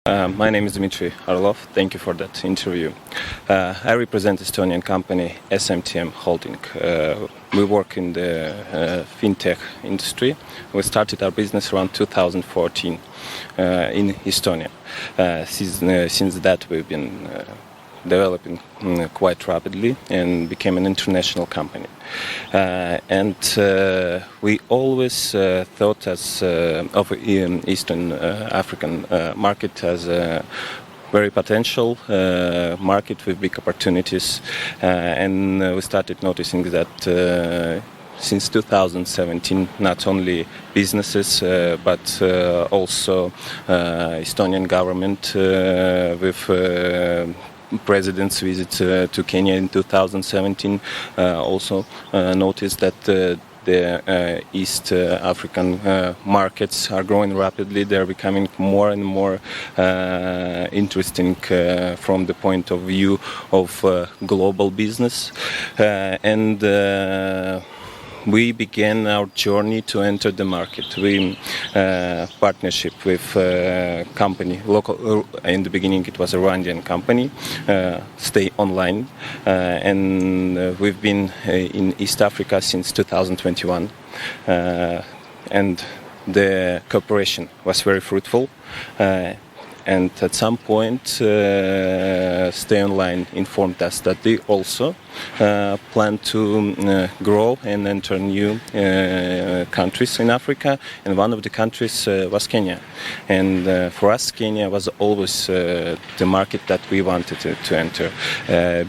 My name is Dmitri Orlov. Thank you for that interview. I represent Estonian company SMTM Holdings. We work in the fintech industry. We started our business around 2014 in Estonia. Since that, we've been developing quite rapidly and became an international company. We always thought of Eastern African market as a very potential market with big opportunities, and we started noticing that since 2017, not only businesses but also Estonian government with President's visit to Kenya in 2017 also noticed that the East African markets are growing rapidly. They're becoming more and more interesting from the point of view of global business. We began our journey to enter the market. We partnership with company local. In the beginning, it was a Rwandan company, Stayonline, and we've been in East Africa since 2021, and the cooperation was very fruitful. And at some point, Stayonline informed us that they also plan to grow and enter new countries in Africa, and one of the countries was Kenya. And for us, Kenya was always the market that we wanted to enter,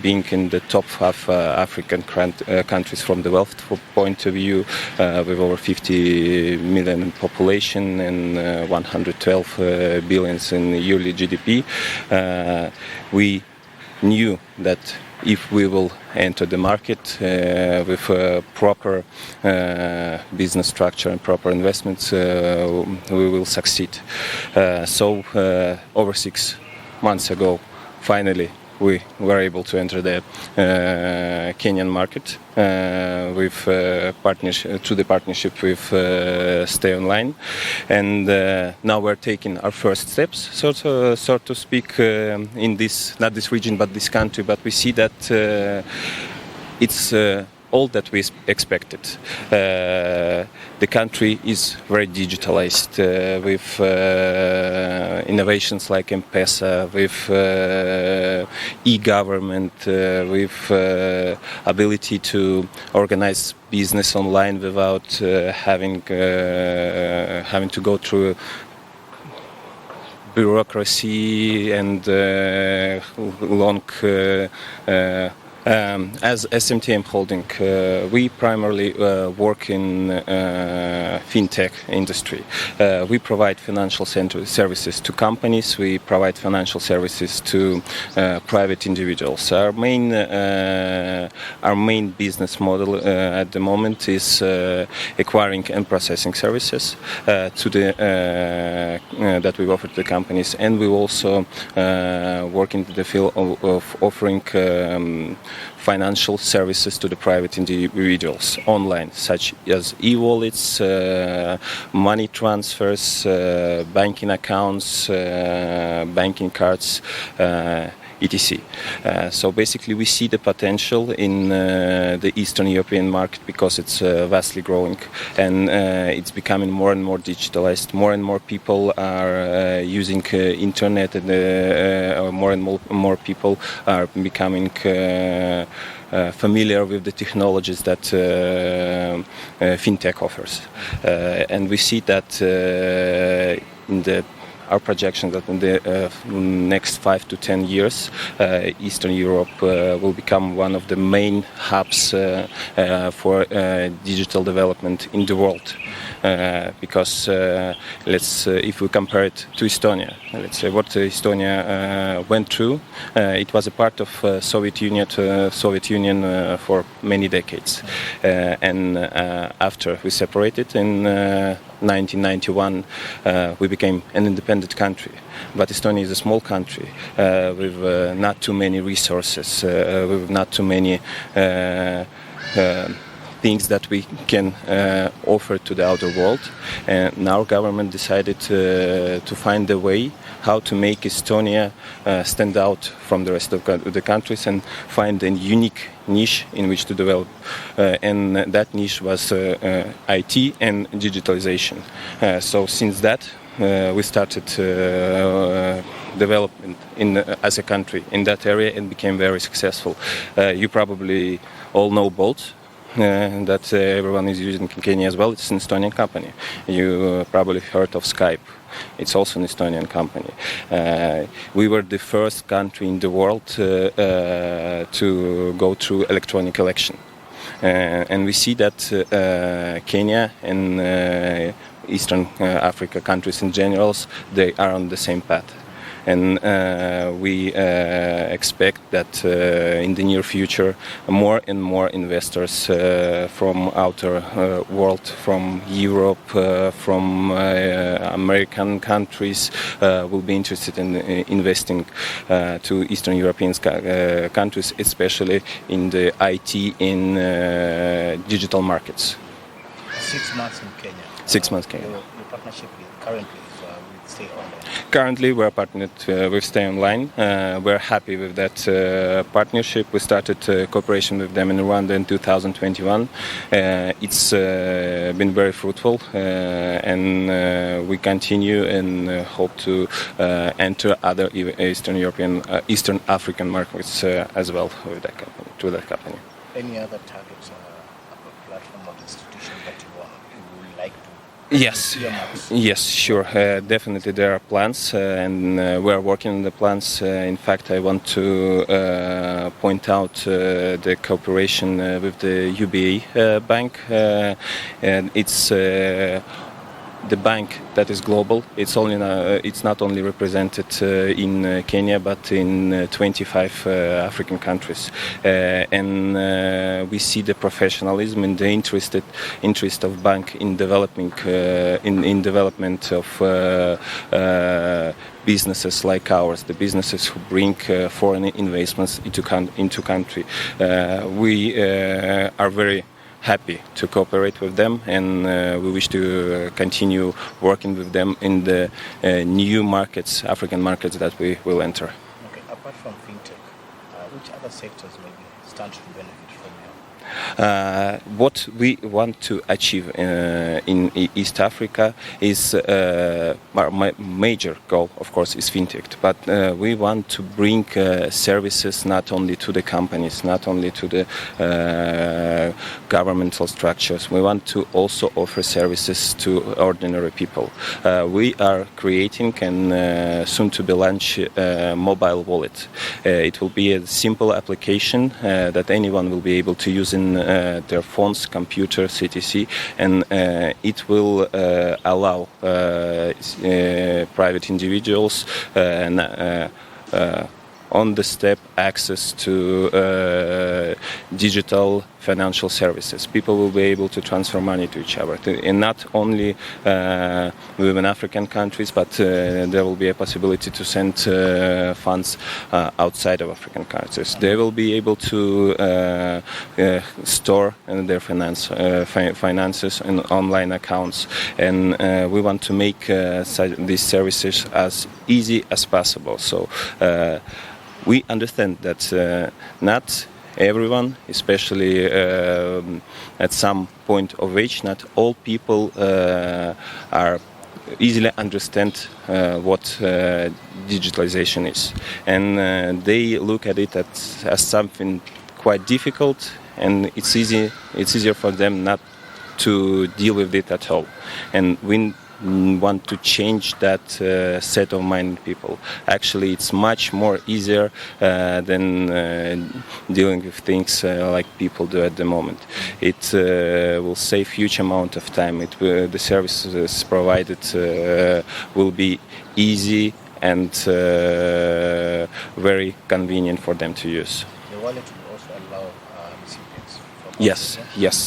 being in the top of African countries from the wealth point of view, with over 50 million population and 112 billions in yearly GDP. We knew that if we will enter the market with a proper business structure and proper investments, we will succeed. So over 6 months ago, finally, we were able to enter the Kenyan market with through the partnership with Stayonline, and now we're taking our first steps, so to speak, in this, not this region but this country. But we see that it's all that we expected. The country is very digitalized with innovations like M-Pesa, with e-government, with ability to organize business online without having to go through bureaucracy and long. As SMTM Holding, we primarily work in fintech industry. We provide financial services to companies. We provide financial services to private individuals. Our main business model at the moment is acquiring and processing services to the that we offer to the companies, and we also work in the field of offering financial services to the private individuals online, such as e-wallets, money transfers, banking accounts, banking cards, etc. So basically, we see the potential in the Eastern European market because it's vastly growing, and it's becoming more and more digitalized. More and more people are using internet, and more and more people are becoming familiar with the technologies that fintech offers. And we see that in our projection that in the next 5 to 10 years, Eastern Europe will become one of the main hubs for digital development in the world. Because if we compare it to Estonia, let's say what Estonia went through, it was a part of Soviet Union for many decades, and after we separated in 1991, we became an independent country. But Estonia is a small country with not too many resources, with not too many things that we can offer to the outer world. And our government decided to find a way how to make Estonia stand out from the rest of the countries and find a unique niche in which to develop. And that niche was IT and digitalization. So since that, we started development as a country in that area and became very successful. You probably all know Bolt. That everyone is using in Kenya as well. It's an Estonian company. You probably heard of Skype. It's also an Estonian company. We were the first country in the world to go through electronic election. And we see that Kenya and Eastern Africa countries in general, they are on the same path. And we expect that in the near future, more and more investors from outer world, from Europe, from American countries, will be interested in investing to Eastern European countries, especially in the IT and digital markets. 6 months in Kenya. 6 months Kenya. Your partnership currently is with Stayonline. Currently, we're partnered with Stayonline. We're happy with that partnership. We started cooperation with them in Rwanda in 2021. It's been very fruitful, and we continue and hope to enter other Eastern African markets as well with that company, through that company. Any other targets platform or institution that you would like to? Yes, sure. Definitely there are plans, and we are working on the plans. In fact, I want to point out the cooperation with the UBA bank. And it's the bank that is global. It's not only represented in Kenya, but in 25 African countries. And we see the professionalism and the interest of bank in developing in development of businesses like ours, the businesses who bring foreign investments into country. We are very happy to cooperate with them, and we wish to continue working with them in the new markets, African markets that we will enter. Okay, apart from fintech, which other sectors maybe stand to benefit from you? What we want to achieve in East Africa is my major goal, of course, is fintech. But we want to bring services not only to the companies, not only to the governmental structures. We want to also offer services to ordinary people. We are creating and soon to be launched a mobile wallet. It will be a simple application that anyone will be able to use in their phones, computers, etc. And it will allow private individuals on-the-step access to digital financial services. People will be able to transfer money to each other, and not only within African countries, but there will be a possibility to send funds outside of African countries. They will be able to store their finances in online accounts, and we want to make these services as easy as possible. So we understand that not everyone, especially at some point of age, not all people are easily understand what digitalization is, and they look at it as something quite difficult, and it's easier for them not to deal with it at all. And we want to change that set of mind people. Actually, it's much more easier than dealing with things like people do at the moment. It will save huge amount of time. The services provided will be easy and very convenient for them to use. The wallet will also allow recipients from Yes.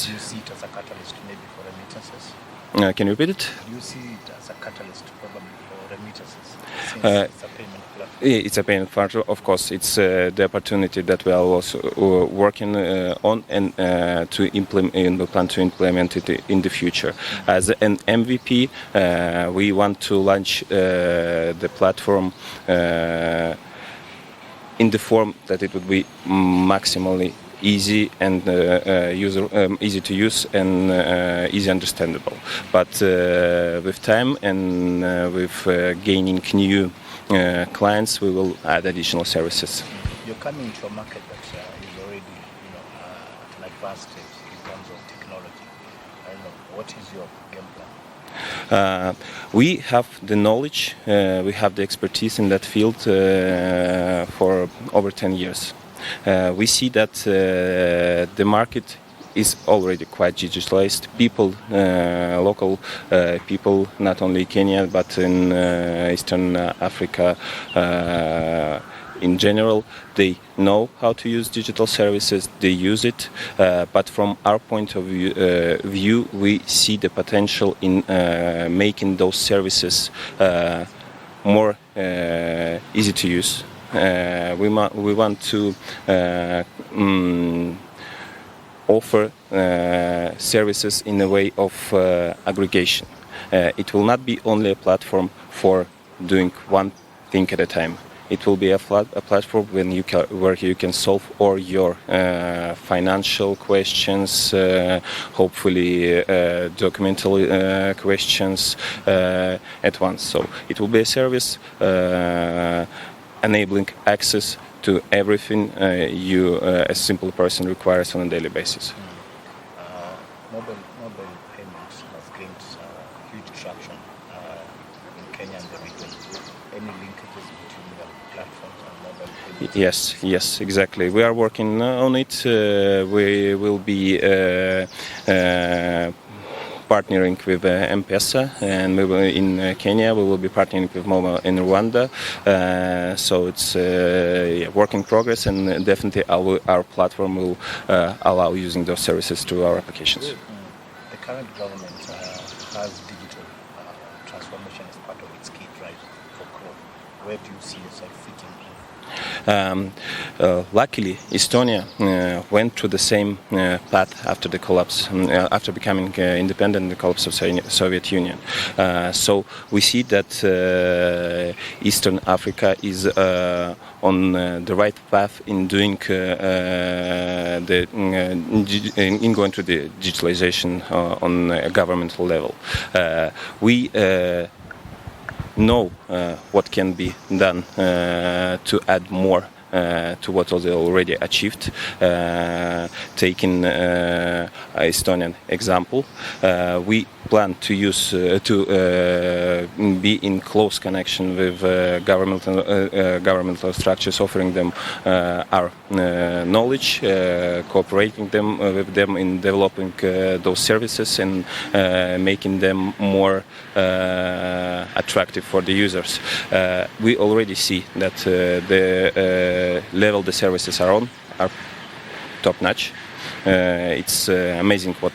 Do you see it as a catalyst maybe for remittances? Can you repeat it? Do you see it as a catalyst probably for remittances since it's a payment platform? It's a payment platform, of course. It's the opportunity that we are also working on and to implement. We plan to implement it in the future. As an MVP, we want to launch the platform in the form that it would be maximally easy and easy to use and easy understandable. But with time and with gaining new clients, we will add additional services. You're coming to a market that is already, at an advanced stage in terms of technology. I don't know, what is your game plan? We have the knowledge, we have the expertise in that field for over 10 years. We see that the market is already quite digitalized. People, local people, not only Kenya but in Eastern Africa in general, they know how to use digital services, they use it, but from our point of view, we see the potential in making those services more easy to use. We want to offer services in a way of aggregation. It will not be only a platform for doing one thing at a time. It will be a platform where you can solve all your financial questions, hopefully documental questions at once. So it will be a service enabling access to everything you, a simple person, requires on a daily basis. Mobile payments has gained huge traction in Kenya and the region. Any linkages between the platforms and mobile payments? Yes, exactly. We are working on it. We will be partnering with M-Pesa, and we will, in Kenya we will be partnering with Momo in Rwanda. So it's a work in progress, and definitely our platform will allow using those services to our applications. The current government has digital transformation as part of its key drive for growth. Where do you see yourself fitting in? Luckily, Estonia went through the same path after the collapse, after becoming independent in the collapse of Soviet Union. So we see that Eastern Africa is on the right path in doing in going to the digitalization on a governmental level. We know what can be done to add more to what was already achieved. Taking Estonian example, we plan to use be in close connection with governmental structures, offering them our knowledge, cooperating with them in developing those services and making them more attractive for the users. We already see that the level the services are on are top-notch. It's amazing what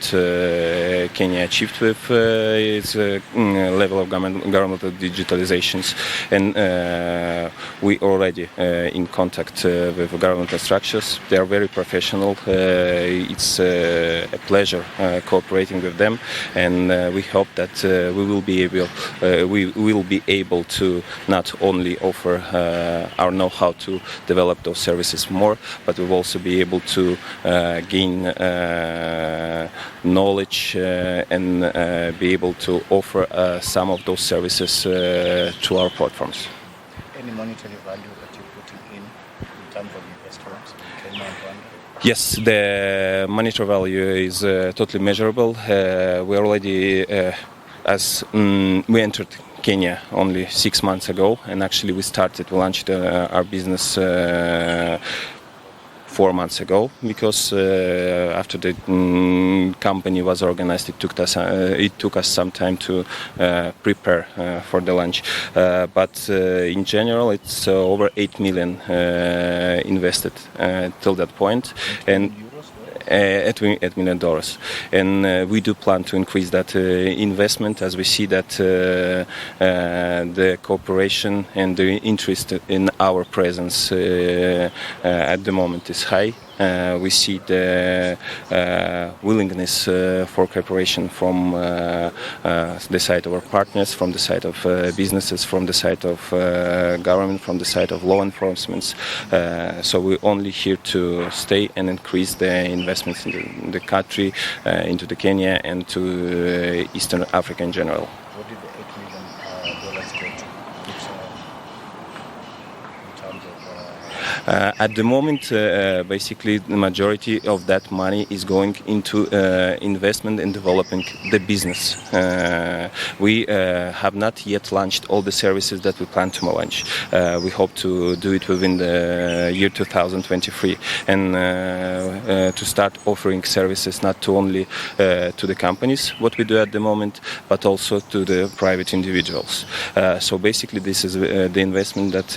Kenya achieved with its level of governmental digitalizations, and we already in contact with governmental structures. They are very professional. It's a pleasure cooperating with them, and we hope that we will be able to not only offer our know-how to develop those services more, but we'll also be able to gain knowledge and be able to offer some of those services to our platforms. Any monetary value that you're putting in terms of investments in Kenya and Rwanda? Yes, the monetary value is totally measurable. We already, we entered Kenya only 6 months ago, and actually we launched our business 4 months ago, because after the company was organized, it took us some time to prepare for the launch. But in general, it's over 8 million invested till that point, and $8 million. And we do plan to increase that investment as we see that the cooperation and the interest in our presence at the moment is high. We see the willingness for cooperation from the side of our partners, from the side of businesses, from the side of government, from the side of law enforcement. So we're only here to stay and increase the investments in the country, into the Kenya and to Eastern Africa in general. What did the $8 million go to? In terms of at the moment, basically, the majority of that money is going into investment and developing the business. We have not yet launched all the services that we plan to launch. We hope to do it within the year 2023 and to start offering services not only to the companies, what we do at the moment, but also to the private individuals. So basically, this is the investment that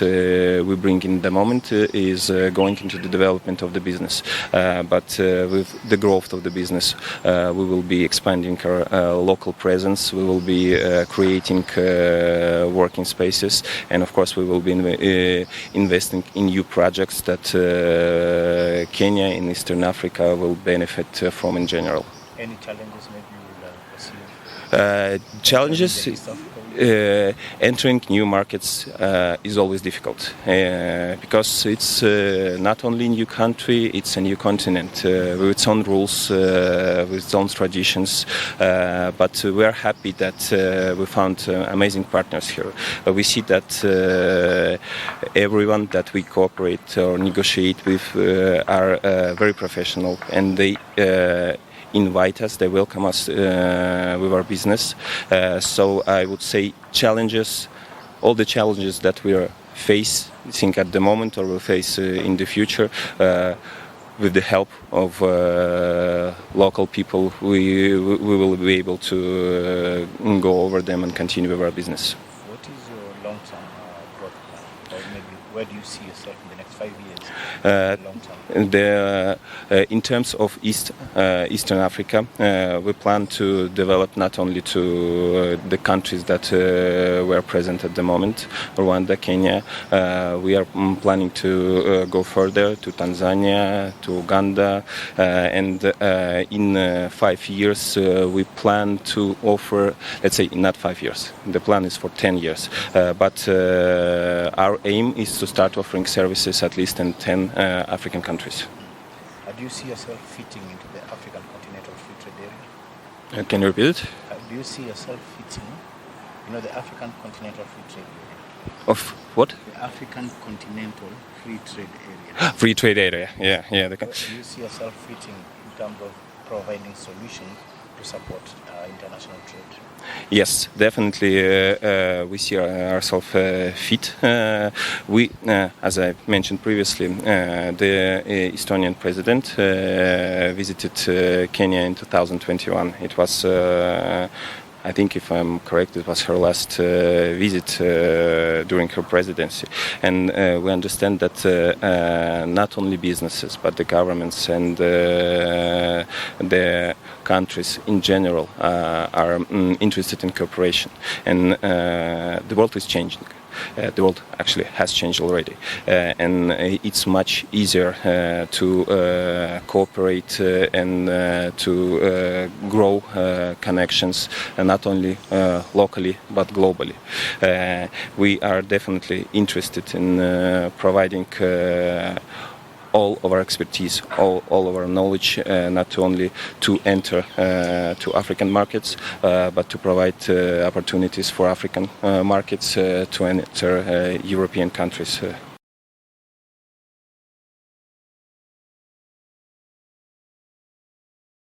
we bring in the moment is going into the development of the business. But with the growth of the business, we will be expanding our local presence. We will be creating working spaces, and of course, we will be investing in new projects that Kenya and Eastern Africa will benefit from in general. Any challenges maybe you will perceive? Challenges. Entering new markets is always difficult because it's not only a new country, it's a new continent with its own rules, with its own traditions. But we are happy that we found amazing partners here. We see that everyone that we cooperate or negotiate with are very professional, and they invite us, they welcome us with our business. So I would say challenges, all the challenges that we are facing at the moment or will face in the future, with the help of local people, we will be able to go over them and continue with our business. What is your long-term growth plan? Or maybe where do you see yourself in the next 5 years? Long term. In terms of Eastern Africa, we plan to develop not only to the countries that were present at the moment, Rwanda, Kenya. We are planning to go further to Tanzania, to Uganda, and in 5 years we plan to offer, let's say not 5 years, the plan is for 10 years, but our aim is to start offering services at least in 10 African countries. Do you see yourself fitting into the African Continental Free Trade Area? Can you repeat it? Do you see yourself fitting, the African Continental Free Trade Area? Of what? The African Continental Free Trade Area. Free trade area, yeah. Do you see yourself fitting in terms of providing solutions to support international trade? Yes, definitely. We see ourselves fit. We, as I mentioned previously, the Estonian president visited Kenya in 2021. It was, I think, if I'm correct, it was her last visit during her presidency. And we understand that not only businesses, but the governments and the countries in general are interested in cooperation. And the world is changing. The world actually has changed already, and it's much easier to cooperate and to grow connections, not only locally but globally. We are definitely interested in providing all of our expertise, all of our knowledge, not only to enter to African markets, but to provide opportunities for African markets to enter European countries.